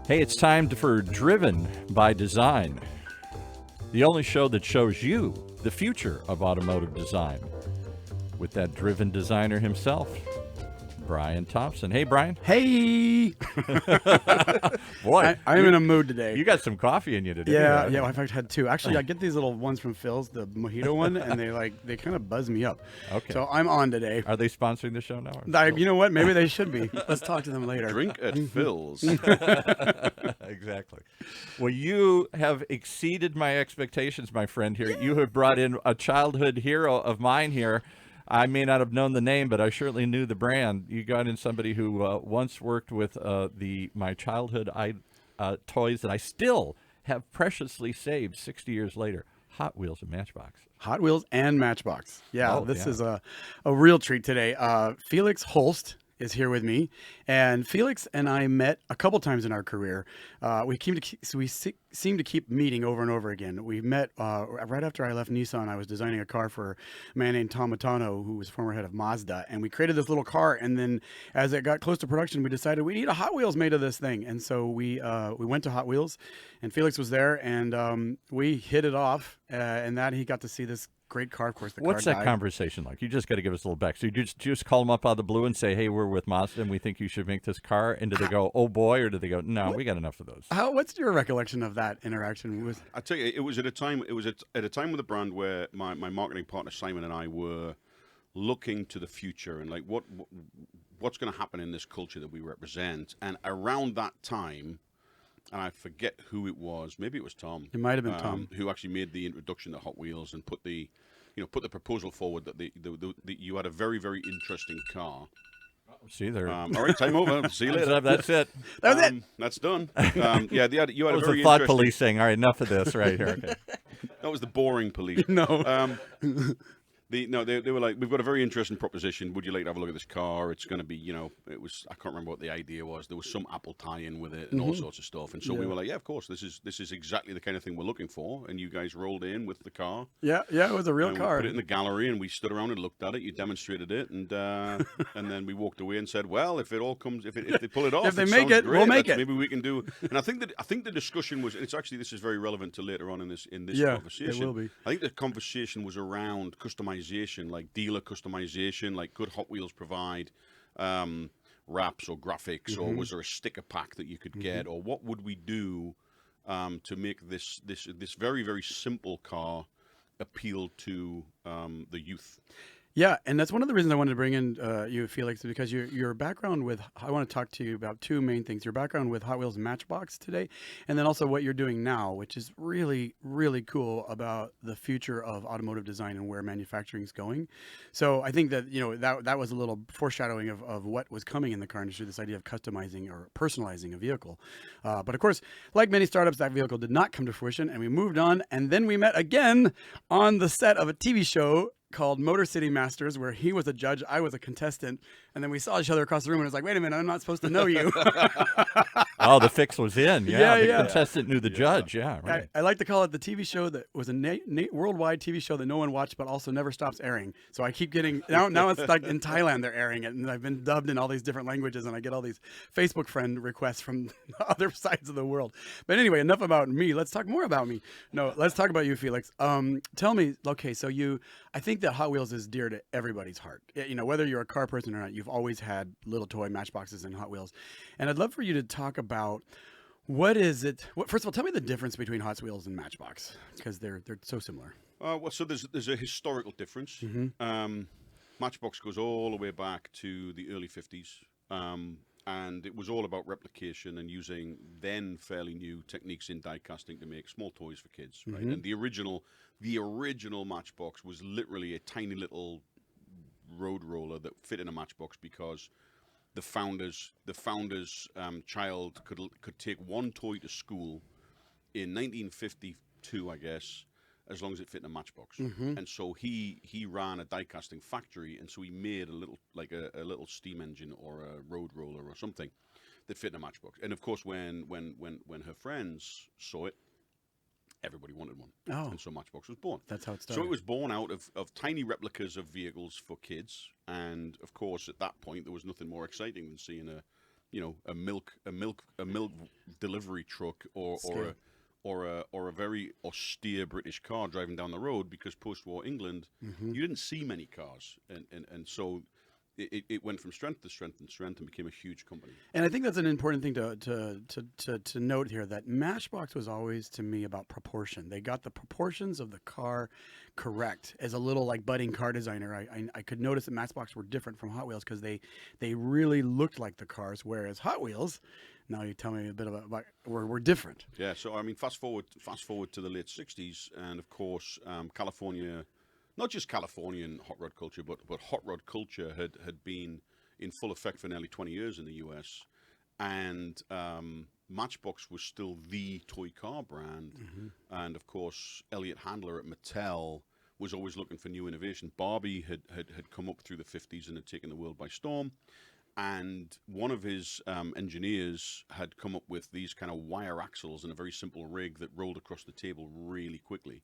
Hey, it's time for Driven by Design, the only show that shows you the future of automotive design with that driven designer himself, Brian Thompson. Hey, Brian. Hey! Boy, I'm in a mood today. you got some coffee in you today. Yeah, right? yeah. Well, I've actually had two. Actually, I get these little ones from Phil's, the mojito one, and they kind of buzz me up. Okay. So I'm on today. Are they sponsoring the show now? You know what? Maybe they should be. Let's talk to them later. Drink at Phil's. Exactly. Well, you have exceeded my expectations, my friend here. You have brought in a childhood hero of mine here. I may not have known the name, but I certainly knew the brand. You got in somebody who once worked with my childhood toys that I still have preciously saved 60 years later, Hot Wheels and Matchbox. Hot Wheels and Matchbox. Yeah, Oh, this yeah. is a real treat today. Felix Holst is here with me, and Felix and I met a couple times in our career. We seem to keep meeting over and over again. We met right after I left Nissan. I was designing a car for a man named Tom Matano, who was former head of Mazda, and we created this little car. And then, as it got close to production, we decided we need a Hot Wheels made of this thing. And so we went to Hot Wheels, and Felix was there, and we hit it off. And that he got to see this great car. Of course, the What's car that died. conversation like? You just got to give us a little back. So you just call them up out of the blue and say, hey, we're with Mazda and we think you should make this car. And do they go, oh boy, or do they go, no, we got enough of those? What's your recollection of that interaction with? I tell you, it was at a time. It was at a time with the brand where my marketing partner Simon and I were looking to the future and like what's going to happen in this culture that we represent. And around that time, and I forget who it was. Maybe it was Tom. It might have been Tom, who actually made the introduction to Hot Wheels and put the proposal forward that you had a very, very interesting car. See, there. All right, time over. See you later. That's it. That was it. That's done. Yeah, you had That a was very the thought interesting. police saying, all right, enough of this right here. Okay. That was the boring police. No. They were like, we've got a very interesting proposition. Would you like to have a look at this car? It's going to be, it was, I can't remember what the idea was. There was some Apple tie-in with it and all sorts of stuff. And so we were like, yeah, of course, this is exactly the kind of thing we're looking for. And you guys rolled in with the car. Yeah, it was a real And car. we put it in the gallery and we stood around and looked at it. You demonstrated it, and and then we walked away and said, well, if it all comes, if they pull it off, If they it make sounds it, great. we'll make it. Maybe we can do. And I think the discussion was, and it's actually this is very relevant to later on in this Yeah, conversation. it will be. I think the conversation was around customization, like dealer customization, like could Hot Wheels provide wraps or graphics, or was there a sticker pack that you could get, or what would we do to make this very, very simple car appeal to the youth? Yeah, and that's one of the reasons I wanted to bring in you, Felix, because your background with, I want to talk to you about two main things. Your background with Hot Wheels and Matchbox today, and then also what you're doing now, which is really, really cool about the future of automotive design and where manufacturing is going. So I think that, that was a little foreshadowing of what was coming in the car industry, this idea of customizing or personalizing a vehicle. But of course, like many startups, that vehicle did not come to fruition, and we moved on, and then we met again on the set of a TV show called Motor City Masters, where he was a judge, I was a contestant, and then we saw each other across the room, and it was like, wait a minute, I'm not supposed to know you. Oh, the fix was in. Yeah, the Yeah. contestant knew the judge. Yeah, right. I like to call it the TV show that was a worldwide TV show that no one watched, but also never stops airing. So I keep getting, now it's like in Thailand they're airing it, and I've been dubbed in all these different languages, and I get all these Facebook friend requests from other sides of the world. But anyway, enough about me. Let's talk more about me. No, let's talk about you, Felix. Tell me, okay, so I think that Hot Wheels is dear to everybody's heart. Whether you're a car person or not, you've always had little toy Matchboxes and Hot Wheels. And I'd love for you to talk about what is it. First of all, tell me the difference between Hot Wheels and Matchbox, because they're so similar. Well, so there's a historical difference. Matchbox goes all the way back to the early 50s. And it was all about replication and using then fairly new techniques in die casting to make small toys for kids, right? And the original Matchbox was literally a tiny little road roller that fit in a Matchbox because the founder's child could take one toy to school in 1952, I guess, as long as it fit in a Matchbox. And so he ran a die casting factory, and so he made a little steam engine or a road roller or something that fit in a Matchbox. And of course, when her friends saw it, everybody wanted one. Oh. And so Matchbox was born. That's how it started. So it was born out of tiny replicas of vehicles for kids. And of course, at that point, there was nothing more exciting than seeing a a milk delivery truck or a very austere British car driving down the road, because post-war England, you didn't see many cars, and so it went from strength to strength and strength and became a huge company. And I think that's an important thing to note here, that Matchbox was always, to me, about proportion. They got the proportions of the car correct. As a little like budding car designer, I could notice that Matchbox were different from Hot Wheels because they really looked like the cars, whereas Hot Wheels, now you tell me a bit about we're different. Yeah, so I mean, fast forward to the late '60s, and of course, California. Not just Californian hot rod culture, but hot rod culture had been in full effect for nearly 20 years in the US. And Matchbox was still the toy car brand. And of course, Elliot Handler at Mattel was always looking for new innovation. Barbie had come up through the 50s and had taken the world by storm. And one of his engineers had come up with these kind of wire axles in a very simple rig that rolled across the table really quickly.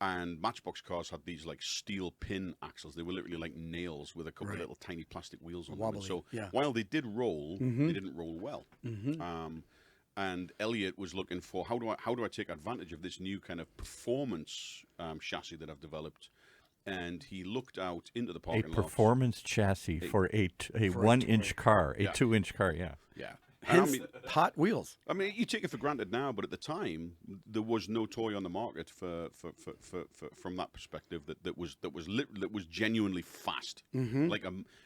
And Matchbox cars had these like steel pin axles. They were literally like nails with a couple of little tiny plastic wheels on them. And so while they did roll, they didn't roll well. And Elliot was looking for, how do I take advantage of this new kind of performance chassis that I've developed? And he looked out into the parking lot. A performance chassis for a 1-inch car, a 2-inch car, yeah. Hence, Hot Wheels. I mean, you take it for granted now, but at the time, there was no toy on the market from that perspective that was genuinely fast. Like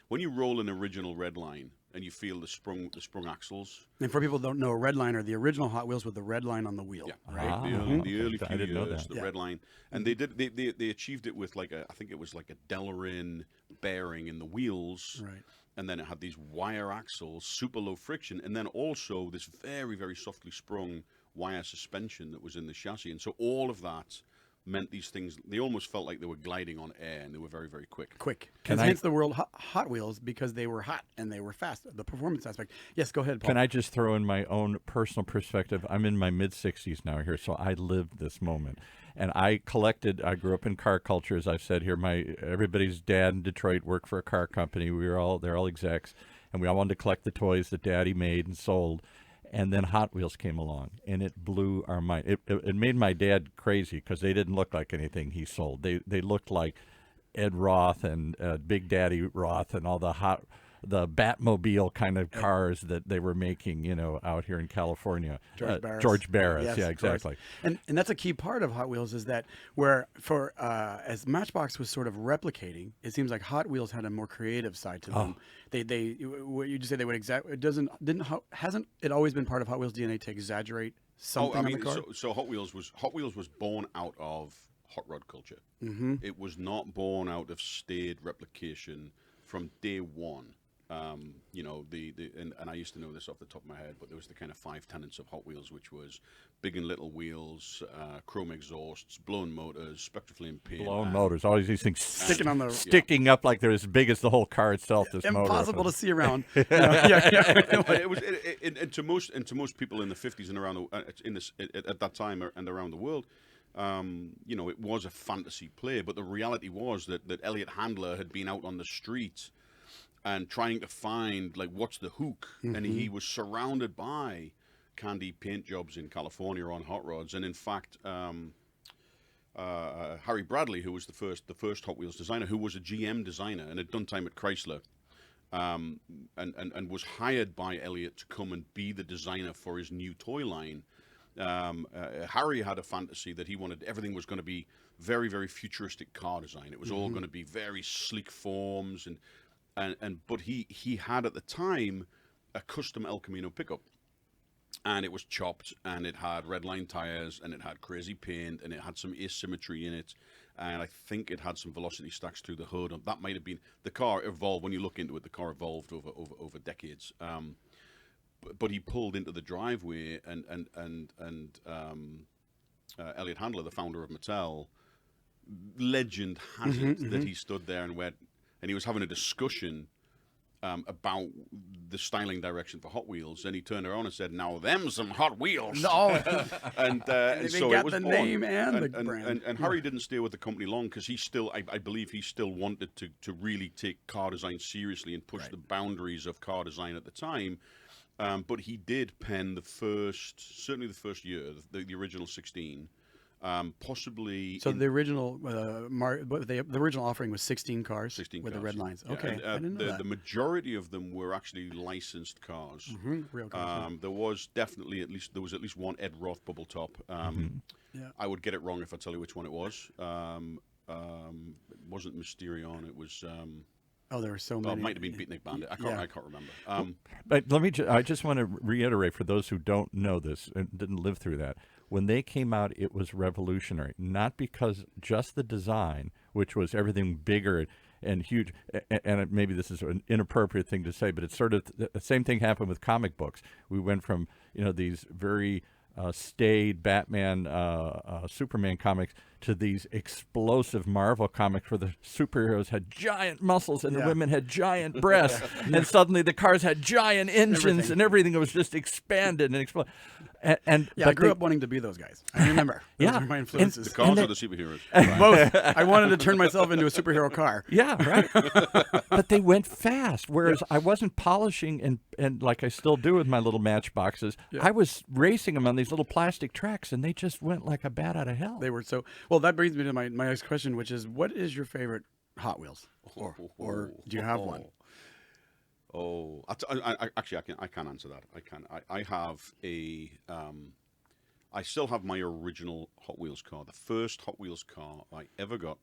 when you roll an original red line and you feel the sprung axles. And for people who don't know, a red line are the original Hot Wheels with the red line on the wheel. Right. The early few years, the red line, and they achieved it with I think it was like a Delrin bearing in the wheels. Right. And then it had these wire axles, super low friction, and then also this very, very softly sprung wire suspension that was in the chassis. And so all of that meant these things, they almost felt like they were gliding on air, and they were very, very quick. Hence the world Hot Wheels, because they were hot and they were fast, the performance aspect. Yes, go ahead, Paul. Can I just throw in my own personal perspective? I'm in my mid-60s now here, so I lived this moment. And I grew up in car culture, as I've said here. Everybody's dad in Detroit worked for a car company. They're all execs, and we all wanted to collect the toys that Daddy made and sold. And then Hot Wheels came along, and it blew our mind. It made my dad crazy because they didn't look like anything he sold. They looked like Ed Roth and Big Daddy Roth and all the Batmobile kind of cars that they were making, out here in California. George Barris, yes, yeah, exactly. And that's a key part of Hot Wheels, is that as Matchbox was sort of replicating, it seems like Hot Wheels had a more creative side to them. What you just said, they would hasn't it always been part of Hot Wheels DNA to exaggerate something on the car? So Hot Wheels was born out of hot rod culture. It was not born out of staid replication from day one. And I used to know this off the top of my head, but there was the kind of 5 tenets of Hot Wheels, which was big and little wheels, chrome exhausts, blown motors, Spectraflame paint. Blown motors, all these things sticking up like they're as big as the whole car itself. This impossible to see around. It was to most people in the 50s and around at that time and around the world. It was a fantasy play, but the reality was that Elliot Handler had been out on the street and trying to find, like, what's the hook? And he was surrounded by candy paint jobs in California on hot rods. And in fact, Harry Bradley, who was the first Hot Wheels designer, who was a GM designer and had done time at Chrysler, and was hired by Elliot to come and be the designer for his new toy line. Harry had a fantasy that he wanted everything was going to be very, very futuristic car design. It was all going to be very sleek forms, but he had at the time a custom El Camino pickup, and it was chopped, and it had red line tires, and it had crazy paint, and it had some asymmetry in it, and I think it had some velocity stacks through the hood. And that might have been the car evolved. When you look into it, the car evolved over decades. But he pulled into the driveway, and Elliot Handler, the founder of Mattel, legend has it that he stood there and he was having a discussion about the styling direction for Hot Wheels, and he turned around and said, "Now them some Hot Wheels." No. And They so got it was the born. name and the brand. And Harry didn't stay with the company long because he still, I believe, he still wanted to really take car design seriously and push the boundaries of car design at the time. But he did pen certainly the first year, the original 16. Possibly. So the original, the original offering was 16 cars 16 with cars, the red yeah. lines. Yeah, Okay, and, I didn't know that. The majority of them were actually licensed cars. Real cars. There was definitely at least one Ed Roth bubble top. Yeah. I would get it wrong if I tell you which one it was. It wasn't Mysterion. It was. Oh, there were so Well, many. it might have been Beatnik Bandit. I can't remember. But I just want to reiterate for those who don't know this and didn't live through that. When they came out, it was revolutionary, not because just the design, which was everything bigger and huge. And maybe this is an inappropriate thing to say, but it's sort of the same thing happened with comic books. We went from these very staid Batman, Superman comics to these explosive Marvel comics where the superheroes had giant muscles and the women had giant breasts, and suddenly the cars had giant engines and everything was just expanded and exploded. And I grew up wanting to be those guys. I remember. Those were my influences. The cars or the superheroes? Both. I wanted to turn myself into a superhero car. Yeah, right. But they went fast, whereas I wasn't polishing and like I still do with my little matchboxes. I was racing them on these little plastic tracks, and they just went like a bat out of hell. They were so well. That brings me to my next question, which is, what is your favorite Hot Wheels, or do you have one? Oh, actually, I can answer that. I have a. I still have my original Hot Wheels car. The first Hot Wheels car I ever got,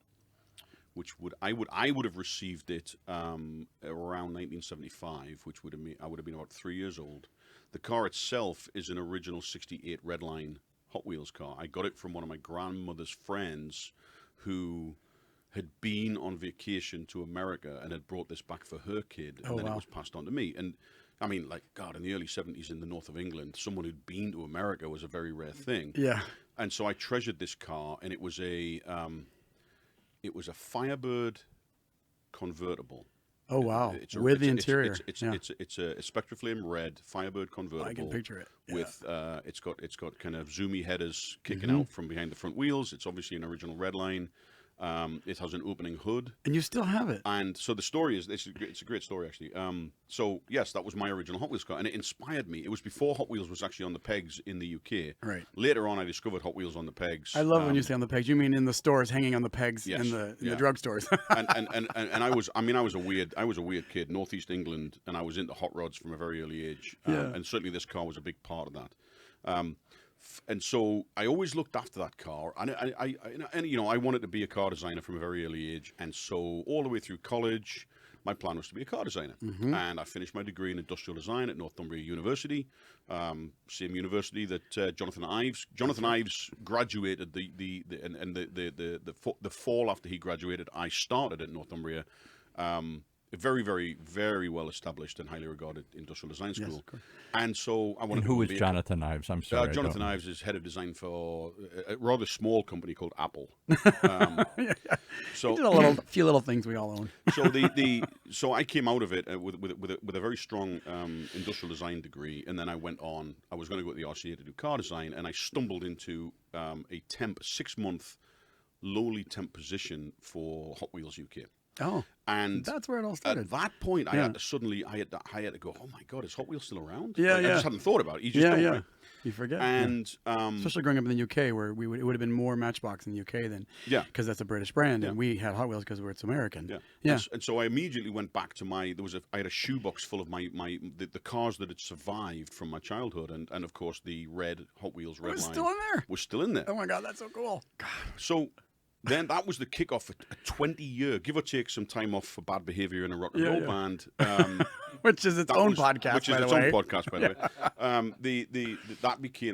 which I would have received it around 1975, which I would have been about 3 years old. The car itself is an original '68 Redline Hot Wheels car. I got it from one of my grandmother's friends who had been on vacation to America and had brought this back for her kid, and then it was passed on to me. And I mean, like, God, in the early 70s in the north of England, someone who'd been to America was a very rare thing. Yeah. And so I treasured this car, and it was a Firebird convertible. Oh wow! With the interior, it's a Spectraflame red Firebird convertible. I can picture it. Yeah. With it's got kind of zoomy headers kicking out from behind the front wheels. It's obviously an original Redline. It has an opening hood, and you still have it. And so the story is it's a great story actually. So yes, that was my original Hot Wheels car, and it inspired me. It was before Hot Wheels was actually on the pegs in the UK. Right. Later on, I discovered Hot Wheels on the pegs. I love when you say on the pegs. You mean in the stores, hanging on the pegs yes, in the drugstores. and I was a weird kid, Northeast England, and I was into hot rods from a very early age. And certainly this car was a big part of that. And so I always looked after that car, and I wanted to be a car designer from a very early age. And so all the way through college, my plan was to be a car designer. And I finished my degree in industrial design at Northumbria University, same university that Jonathan Ives graduated. The fall after he graduated, I started at Northumbria. A very, very, very well established and highly regarded industrial design school. Yes, and so I wanted to. Who is Jonathan Ives? I'm sorry. Jonathan Ives is head of design for a rather small company called Apple. So he did a few little things we all own. So I came out of it with a very strong industrial design degree, and then I went on. I was going to go to the RCA to do car design, and I stumbled into a 6-month lowly temp position for Hot Wheels UK. Oh, and that's where it all started. At that point, I had to go, oh my God, is Hot Wheels still around? Yeah, I just hadn't thought about it. You just don't, right? You forget. And especially growing up in the UK, where it would have been more Matchbox in the UK than because that's a British brand, and we had Hot Wheels because it's American. Yeah. And so I immediately went back to I had a shoebox full of the cars that had survived from my childhood, and of course the red Hot Wheels Redline was still in there. Was still in there. Oh my God, that's so cool. So. Then that was the kickoff a 20-year, give or take some time off for bad behavior in a rock and roll band, which is its own podcast, by the way.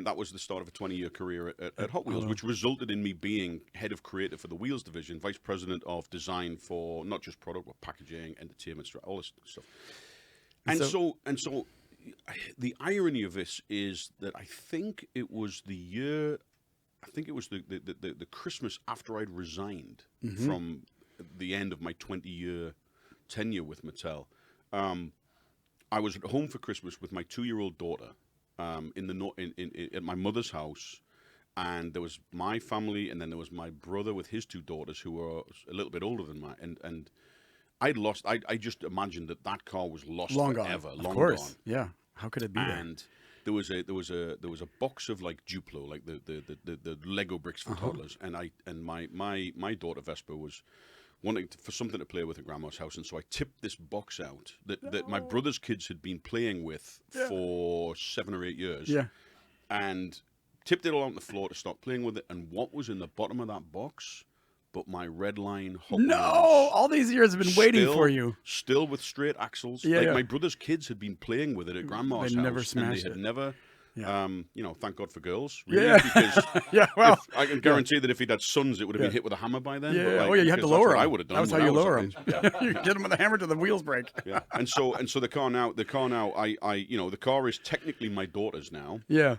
That was the start of a 20-year career at Hot Wheels, which resulted in me being head of creative for the Wheels division, vice president of design for not just product but packaging, entertainment, all this stuff. And so the irony of this is that I think it was the Christmas after I'd resigned from the end of my 20-year tenure with Mattel. I was at home for Christmas with my 2-year-old daughter at my mother's house, and there was my family, and then there was my brother with his 2 daughters who were a little bit older than mine, and I just imagined that car was lost Long forever, gone. long Of course. gone. Yeah. How could it be there? And there was a box of like Duplo, like the Lego bricks for toddlers, and my daughter Vespa was wanting for something to play with at grandma's house, and so I tipped this box out that my brother's kids had been playing with for 7 or 8 years. Yeah. And tipped it all on the floor to start playing with it, and what was in the bottom of that box but my red line Hot No, Wheels, all these years have been waiting for you. still with straight axles. Yeah, like yeah. my brother's kids had been playing with it at grandma's house, never and smashed they had it. never Yeah. thank God for girls, really, Yeah. because Yeah, well, I can guarantee that if he'd had sons, it would have been hit with a hammer by then. yeah. But, like, Oh, yeah, you had to because that's lower what them. I would have done. That was how when you I was lower that them. age. You get them with a hammer to the wheels break. Yeah, and so the car now, the car is technically my daughter's now. Yeah.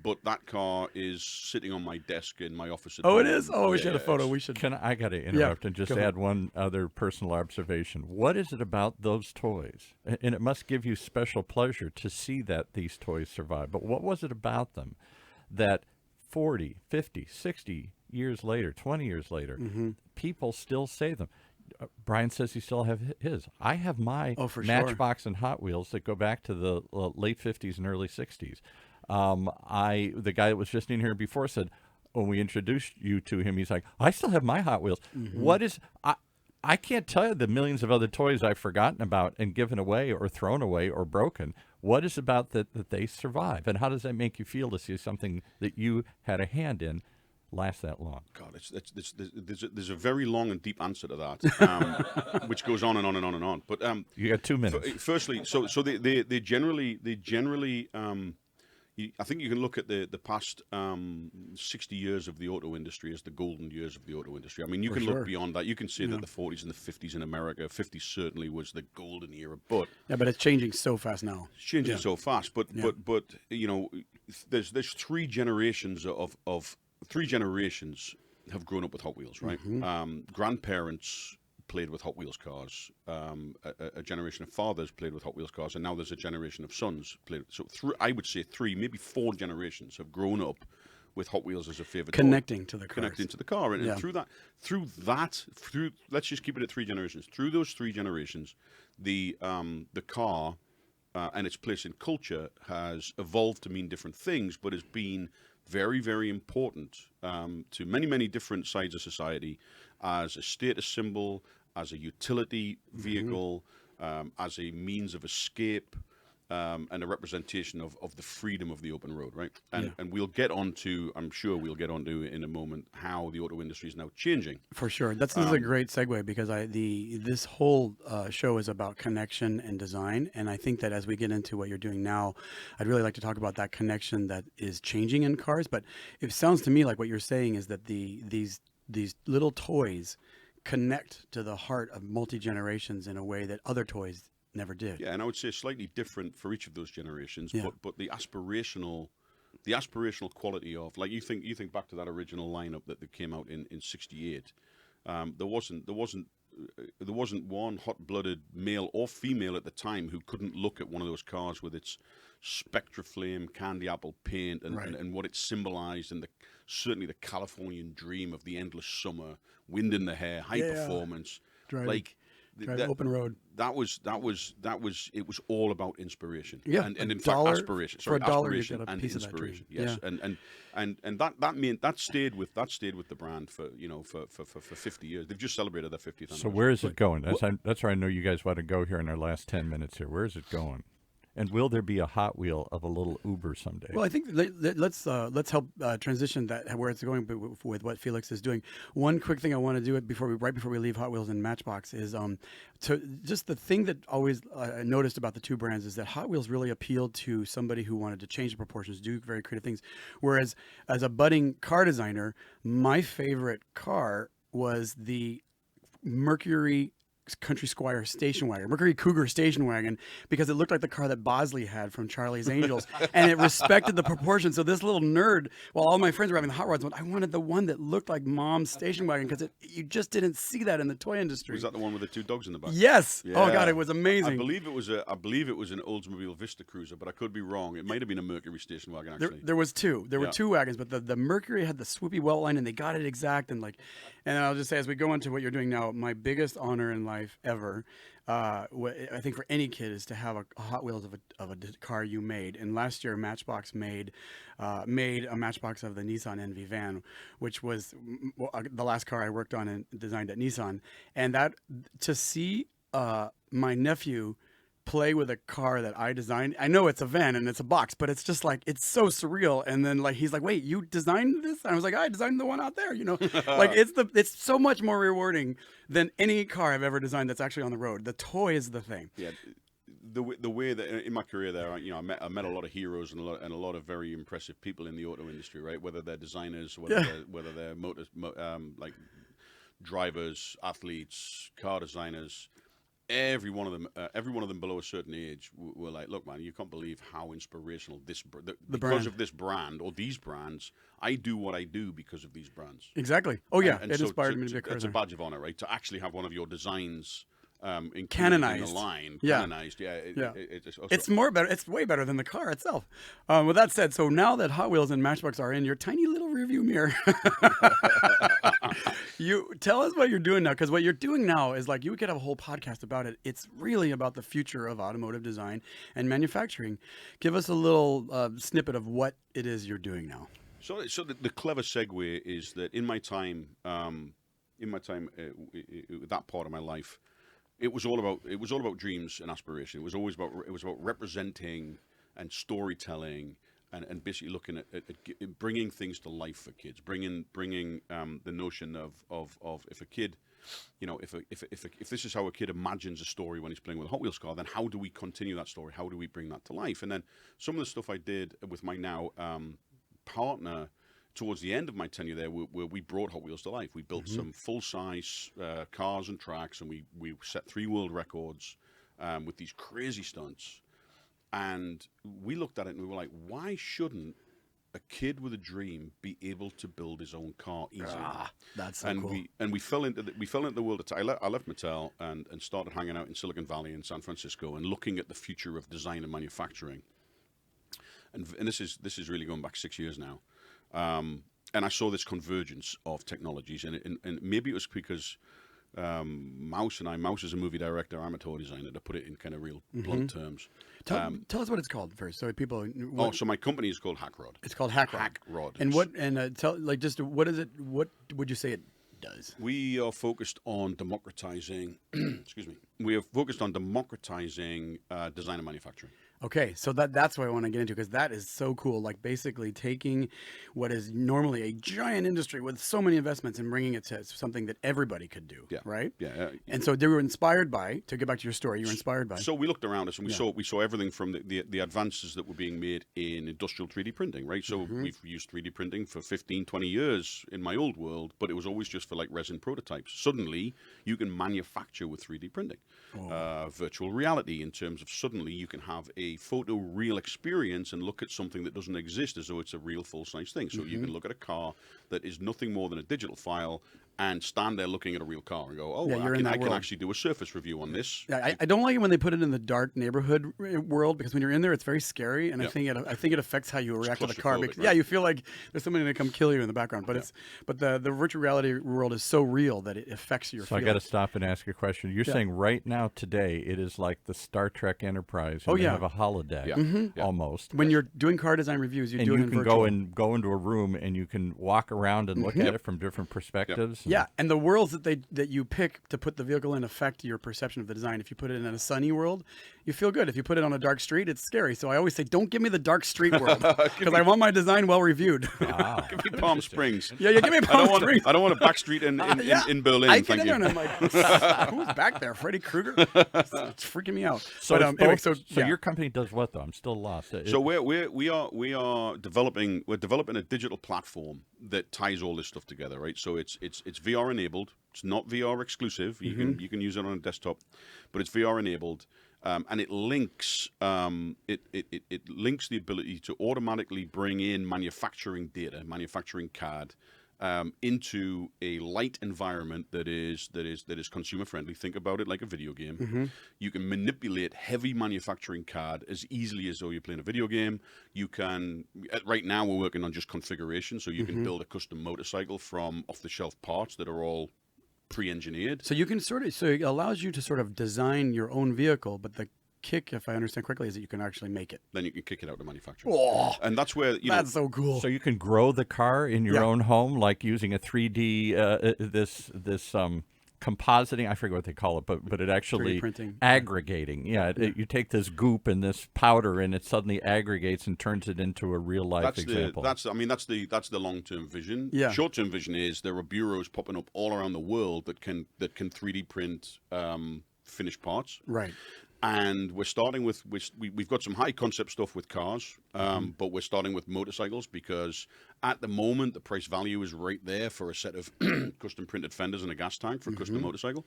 But that car is sitting on my desk in my office at Oh, home. it is? Oh, we should have a photo. it's- We should. I got to interrupt and just go ahead. add one other personal observation. What is it about those toys? And it must give you special pleasure to see that these toys survive. But what was it about them that 40, 50, 60 years later, 20 years later, people still say them? Brian says he still have his. I have my for sure. Matchbox and Hot Wheels that go back to the late 50s and early 60s. The guy that was just in here before said, when we introduced you to him, he's like, I still have my Hot Wheels. What is... I can't tell you the millions of other toys I've forgotten about and given away or thrown away or broken. What is about that they survive? And how does that make you feel to see something that you had a hand in last that long? God, there's a very long and deep answer to that, which goes on and on and on and on. But You got 2 minutes. firstly, so they generally. I think you can look at the past 60 years of the auto industry as the golden years of the auto industry. I mean, you can sure. look beyond that. You can say that the 40s and the 50s in America, 50s certainly was the golden era, but Yeah, but it's changing so fast now. it's changing so fast. But you know, there's 3 generations of 3 generations have grown up with Hot Wheels, right? Grandparents played with Hot Wheels cars. A generation of fathers played with Hot Wheels cars, and now there's a generation of sons played. So I would say 3, maybe 4 generations have grown up with Hot Wheels as a favorite. Connecting to the cars. Connecting to the car, and Yeah. through let's just keep it at 3 generations. Through those 3 generations, the car and its place in culture has evolved to mean different things, but has been very, very important to many, many different sides of society as a status symbol, as a utility vehicle, as a means of escape, and a representation of the freedom of the open road, right? And we'll get on to, I'm sure we'll get on to in a moment, how the auto industry is now changing. For sure. This is a great segue because this whole show is about connection and design. And I think that as we get into what you're doing now, I'd really like to talk about that connection that is changing in cars. But it sounds to me like what you're saying is that these little toys connect to the heart of multi-generations in a way that other toys never did. Yeah, and I would say slightly different for each of those generations, Yeah. but the aspirational quality of, like, you think back to that original lineup that came out in '68. There wasn't one hot-blooded male or female at the time who couldn't look at one of those cars with its Spectraflame candy apple paint and what it symbolized, and certainly the Californian dream of the endless summer, wind in the hair, high performance, Drive open road. That was it was all about inspiration. Yeah, and in $1 fact aspiration. for Sorry, $1 you aspiration get a and piece of that inspiration. dream. Yes, Yeah. and that stayed with the brand for 50 years. They've just celebrated their 50th anniversary. So where is it going? That's where I know you guys want to go here in our last 10 minutes here. Where is it going? And will there be a Hot Wheel of a little Uber someday? Well, I think let's help transition that where it's going with what Felix is doing. One quick thing I want to do right before we leave Hot Wheels and Matchbox is to just the thing that always I noticed about the 2 brands is that Hot Wheels really appealed to somebody who wanted to change the proportions, do very creative things. Whereas as a budding car designer, my favorite car was the Mercury Country Squire station wagon, Mercury Cougar station wagon, because it looked like the car that Bosley had from Charlie's Angels, and it respected the proportions. So this little nerd, while all my friends were having the hot rods, I wanted the one that looked like Mom's station wagon, because you just didn't see that in the toy industry. Was that the one with the 2 dogs in the back? Yes. Yeah. Oh God, it was amazing. I believe it was an Oldsmobile Vista Cruiser, but I could be wrong. It might have been a Mercury station wagon actually. There was two. There were 2 wagons, but the Mercury had the swoopy welt line, and they got it exact. And I'll just say, as we go into what you're doing now, my biggest honor in life ever, I think for any kid, is to have a Hot Wheels of a car you made. And last year, Matchbox made a Matchbox of the Nissan NV van, which was the last car I worked on and designed at Nissan. And that, to see my nephew play with a car that I designed. I know it's a van and it's a box, but it's just like, it's so surreal. And then like he's like, "Wait, you designed this?" And I was like, "I designed the one out there." Like it's so much more rewarding than any car I've ever designed that's actually on the road. The toy is the thing. Yeah, the way that in my career there, I met a lot of heroes and a lot of very impressive people in the auto industry, right? Whether they're designers, whether they're like drivers, athletes, car designers. Every one of them below a certain age were like, "Look, man, you can't believe how inspirational because of this brand or these brands. I do what I do because of these brands." Exactly. Oh yeah, and it so inspired me to be a car It's a designer. badge of honor, right? To actually have one of your designs Canonized. in the line, Yeah. canonized. Yeah, It's better. It's way better than the car itself. With that said, so now that Hot Wheels and Matchbox are in your tiny little rearview mirror, you tell us what you're doing now, because what you're doing now is like, you could have a whole podcast about it. It's really about the future of automotive design and manufacturing. Give us a little snippet of what it is you're doing now. So the clever segue is that in my time, that part of my life, it was all about dreams and aspiration. It was about representing and storytelling and basically looking at bringing things to life for kids, bringing the notion of if a kid, if this is how a kid imagines a story when he's playing with a Hot Wheels car, then how do we continue that story? How do we bring that to life? And then some of the stuff I did with my now partner towards the end of my tenure there, where we brought Hot Wheels to life. We built some full-size cars and tracks, and we set 3 world records with these crazy stunts. And we looked at it and we were like, why shouldn't a kid with a dream be able to build his own car easily? That's so cool. We fell into the world of I left Mattel and started hanging out in Silicon Valley in San Francisco and looking at the future of design and manufacturing. And this is really going back 6 years now. And I saw this convergence of technologies, and maybe it was because Mouse is a movie director, I'm a toy designer, to put it in kind of real blunt terms. Tell us what it's called first, so people. So my company is called Hackrod. It's called Hackrod. Hackrod. And what? And tell what is it? What would you say it does? We are focused on democratizing. Excuse me. We are focused on democratizing design and manufacturing. Okay, so that's what I want to get into, because that is so cool. Like basically taking what is normally a giant industry with so many investments and bringing it to something that everybody could do. Yeah. Right. Yeah. And so they were inspired by. To get back to your story, you were inspired by. So we looked around us and we saw everything from the advances that were being made in industrial 3D printing. Right. So we've used 3D printing for 15, 20 years in my old world, but it was always just for like resin prototypes. Suddenly, you can manufacture with 3D printing. Virtual reality, in terms of suddenly you can have a photo real experience and look at something that doesn't exist as though it's a real full-size thing. So you can look at a car that is nothing more than a digital file and stand there looking at a real car and go, I can actually do a surface review on this. Yeah, I don't like it when they put it in the dark neighborhood world, because when you're in there, it's very scary, and I think it affects how you react to the car. Because, right? you feel like there's somebody going to come kill you in the background. But the virtual reality world is so real that it affects your. So I got to stop and ask you a question. You're saying right now today it is like the Star Trek Enterprise. And they have a holodeck almost. When you're doing car design reviews, you do it in virtual. And you can go into a room and you can walk around and look at it from different perspectives. Yeah, and the worlds that you pick to put the vehicle in affect your perception of the design. If you put it in a sunny world, you feel good. If you put it on a dark street, it's scary. So I always say, don't give me the dark street world, because I want my design well reviewed. Wow. Give me Palm Springs. Yeah, give me Palm Springs. I don't want a back street in Berlin. I get thank in you. there and I'm like, who's back there? Freddy Krueger? It's freaking me out. So, Anyway, your company does what though? I'm still lost. So we are developing a digital platform that ties all this stuff together, right? So it's VR enabled. It's not VR exclusive. You can use it on a desktop, but it's VR enabled, and it links it links the ability to automatically bring in manufacturing data, manufacturing card, into a light environment that is consumer friendly. Think about it like a video game. You can manipulate heavy manufacturing card as easily as though you're playing a video game. You can right now we're working on just configuration, so you can build a custom motorcycle from off the shelf parts that are all pre-engineered. So you can so it allows you to sort of design your own vehicle, but the kick, if I understand correctly, is that you can actually make it. Then you can kick it out to manufacturer. Oh, And that's where that's so cool. So you can grow the car in your own home, like using a 3D this compositing. I forget what they call it, but it actually 3D printing. aggregating. You take this goop and this powder, and it suddenly aggregates and turns it into a real life example. That's the long-term vision. Yeah. Short-term vision is there are bureaus popping up all around the world that can 3D print finished parts. Right. And we're starting with we've got some high concept stuff with cars, but we're starting with motorcycles because at the moment the price value is right there for a set of custom printed fenders and a gas tank for a custom motorcycle,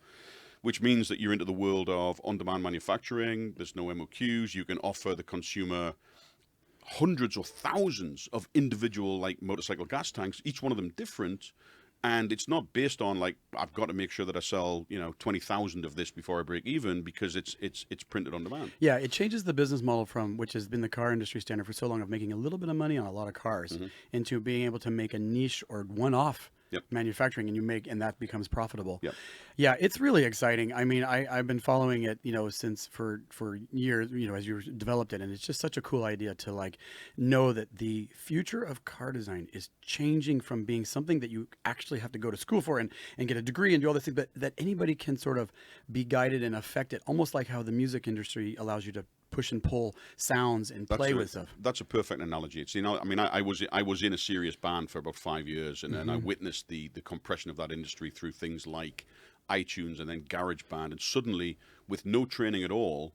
which means that you're into the world of on-demand manufacturing. There's no MOQs. You can offer the consumer hundreds or thousands of individual like motorcycle gas tanks, each one of them different. And it's not based on like I've got to make sure that I sell 20,000 of this before I break even, because it's printed on demand. Yeah, it changes the business model from which has been the car industry standard for so long of making a little bit of money on a lot of cars into being able to make a niche or one-off manufacturing, and that becomes profitable. Yeah, it's really exciting. I mean, I've been following it, since for years, as you developed it, and it's just such a cool idea to like know that the future of car design is changing from being something that you actually have to go to school for and get a degree and do all this thing, but that anybody can sort of be guided and affected, almost like how the music industry allows you to push and pull sounds and play with stuff. That's a perfect analogy. It's I was in a serious band for about 5 years, and I witnessed the compression of that industry through things like iTunes and then GarageBand, and suddenly with no training at all,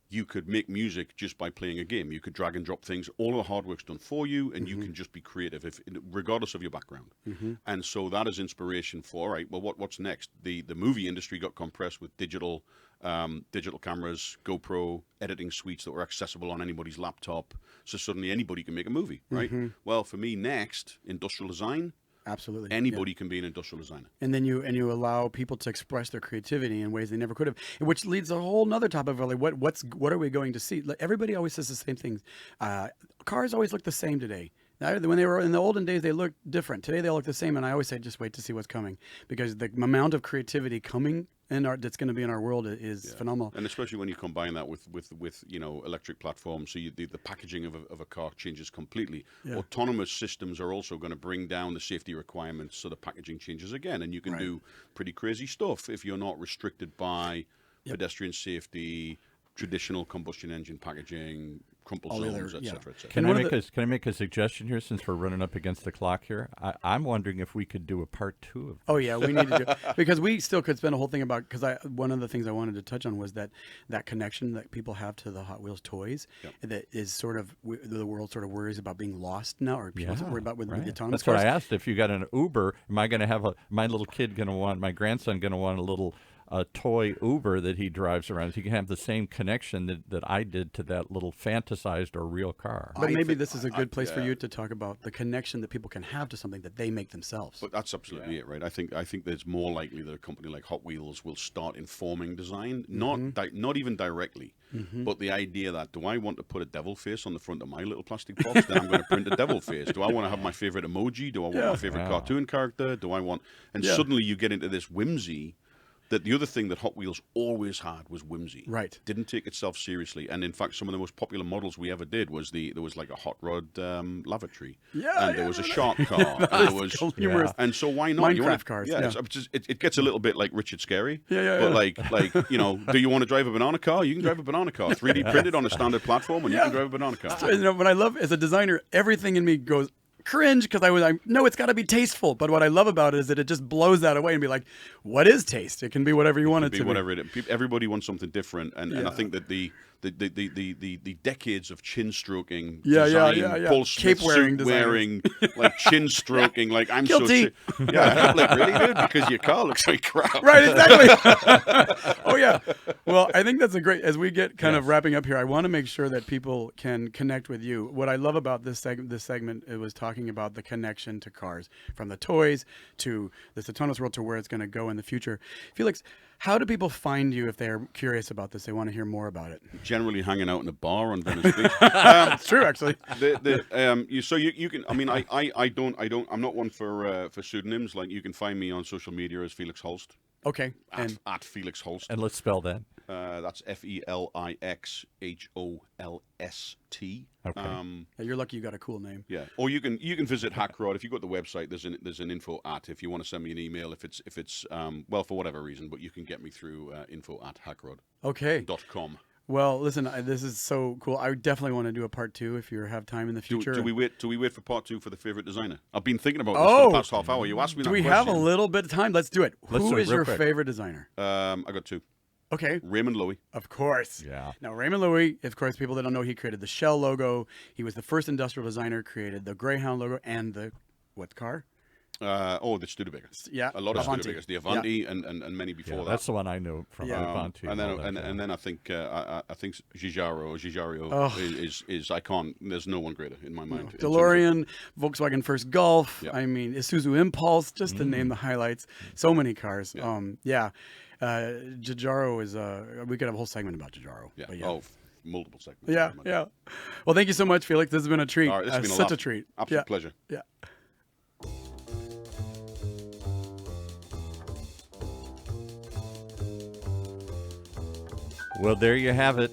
you could make music just by playing a game. You could drag and drop things. All of the hard work's done for you, and you can just be creative, regardless of your background. And so that is inspiration for, right, well, what's next? The movie industry got compressed with digital cameras, GoPro, editing suites that were accessible on anybody's laptop. So suddenly anybody can make a movie, right? Well, for me, next, industrial design. Absolutely. Anybody can be an industrial designer. And then you allow people to express their creativity in ways they never could have, which leads a whole nother topic of like what are we going to see? Like, everybody always says the same things. Cars always look the same today. When they were in the olden days, they looked different. Today they all look the same, and I always say just wait to see what's coming, because the amount of creativity coming in that's going to be in our world is phenomenal. And especially when you combine that with electric platforms, so the packaging of a car changes completely. Autonomous systems are also going to bring down the safety requirements, so the packaging changes again, and you can do pretty crazy stuff if you're not restricted by pedestrian safety, traditional combustion engine packaging, crumple zones, etc. Can I make a suggestion here, since we're running up against the clock here? I'm wondering if we could do a part 2 of this. Oh yeah, we need to do because we still could spend a whole thing about, because one of the things I wanted to touch on was that connection that people have to the Hot Wheels toys that is sort of the world sort of worries about being lost now, or people worry about with the autonomous That's cars. what I asked. If you got an Uber, am I going to have my little kid going to want, my grandson going to want a little toy Uber that he drives around? So you can have the same connection that I did to that little fantasized or real car. But maybe this is a good place for you to talk about the connection that people can have to something that they make themselves. But that's absolutely it, right? I think there's more likely that a company like Hot Wheels will start informing design, not even directly, but the idea that, do I want to put a devil face on the front of my little plastic box? Then I'm going to print a devil face. Do I want to have my favorite emoji? Do I want my favorite cartoon character? Do I want? And suddenly you get into this whimsy. That the other thing that Hot Wheels always had was whimsy. Right. Didn't take itself seriously. And in fact, some of the most popular models we ever did was there was like a hot rod lavatory. And there was a shark car. And there was humorous. And so why not? Minecraft cars. Yeah. It gets a little bit like Richard Scary. But like do you want to drive a banana car? You can drive a banana car. 3D printed on a standard platform, and you can drive a banana car. So, what I love as a designer, everything in me goes, cringe because I know it's got to be tasteful. But what I love about it is that it just blows that away and be like, what is taste? It can be whatever you want it to be. Whatever it is. Everybody wants something different, and I think that the decades of chin stroking, design, Paul Smith cape wearing, suit wearing, like chin stroking, like I'm Guilty. so like really dude, because your car looks like crap. Right, exactly. Oh yeah. Well, I think that's a great. As we get kind of wrapping up here, I want to make sure that people can connect with you. What I love about this segment, it was talking about the connection to cars, from the toys to this autonomous world to where it's going to go in the future. Felix, how do people find you if they're curious about this? They want to hear more about it. Generally hanging out in a bar on Venice Beach. It's true, actually. You can. I mean, I'm not one for pseudonyms. Like, you can find me on social media as Felix Holst. Okay. At Felix Holst. And let's spell that. That's FELIXHOLST. Okay. You're lucky you got a cool name. Yeah. Or you can visit Hackrod. If you go to the website, there's an info at. If you want to send me an email, if it's well, for whatever reason, but you can get me through info@hackrod.com. Okay. Well, listen, this is so cool. I definitely want to do a part 2 if you have time in the future. Do we wait for part 2 for the favorite designer? I've been thinking about this for the past half hour. You asked me that question. Do we have a little bit of time? Let's do it. Who is your quick. favorite designer? I got 2. Okay. Raymond Loewy. Of course. Yeah. Now, Raymond Loewy, of course, people that don't know, he created the Shell logo. He was the first industrial designer, created the Greyhound logo and the, what car? The Studebaker. Yeah. A lot of Avanti. Studebakers. The Avanti and many before that. That's the one I knew from Avanti. And then I think Giugiaro is I can't. There's no one greater in my mind. DeLorean, Volkswagen First Golf. Yeah. I mean, Isuzu Impulse, just to name the highlights. So many cars. Yeah. Giugiaro is. We could have a whole segment about Giugiaro. Yeah. But Oh, multiple segments. Yeah. Well, thank you so much, Felix. This has been a treat. All right, this has been such a a treat. Absolute pleasure. Yeah. Well, there you have it.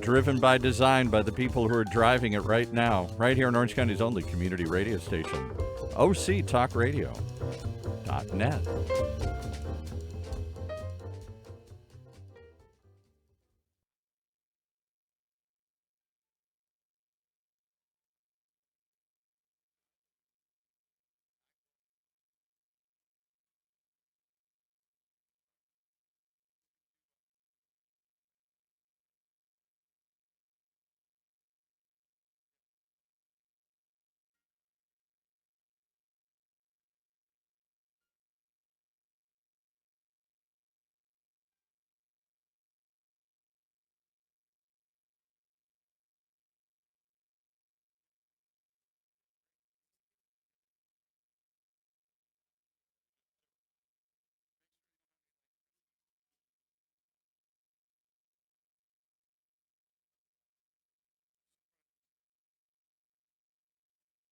Driven by design by the people who are driving it right now, right here in Orange County's only community radio station, OCTalkRadio.net.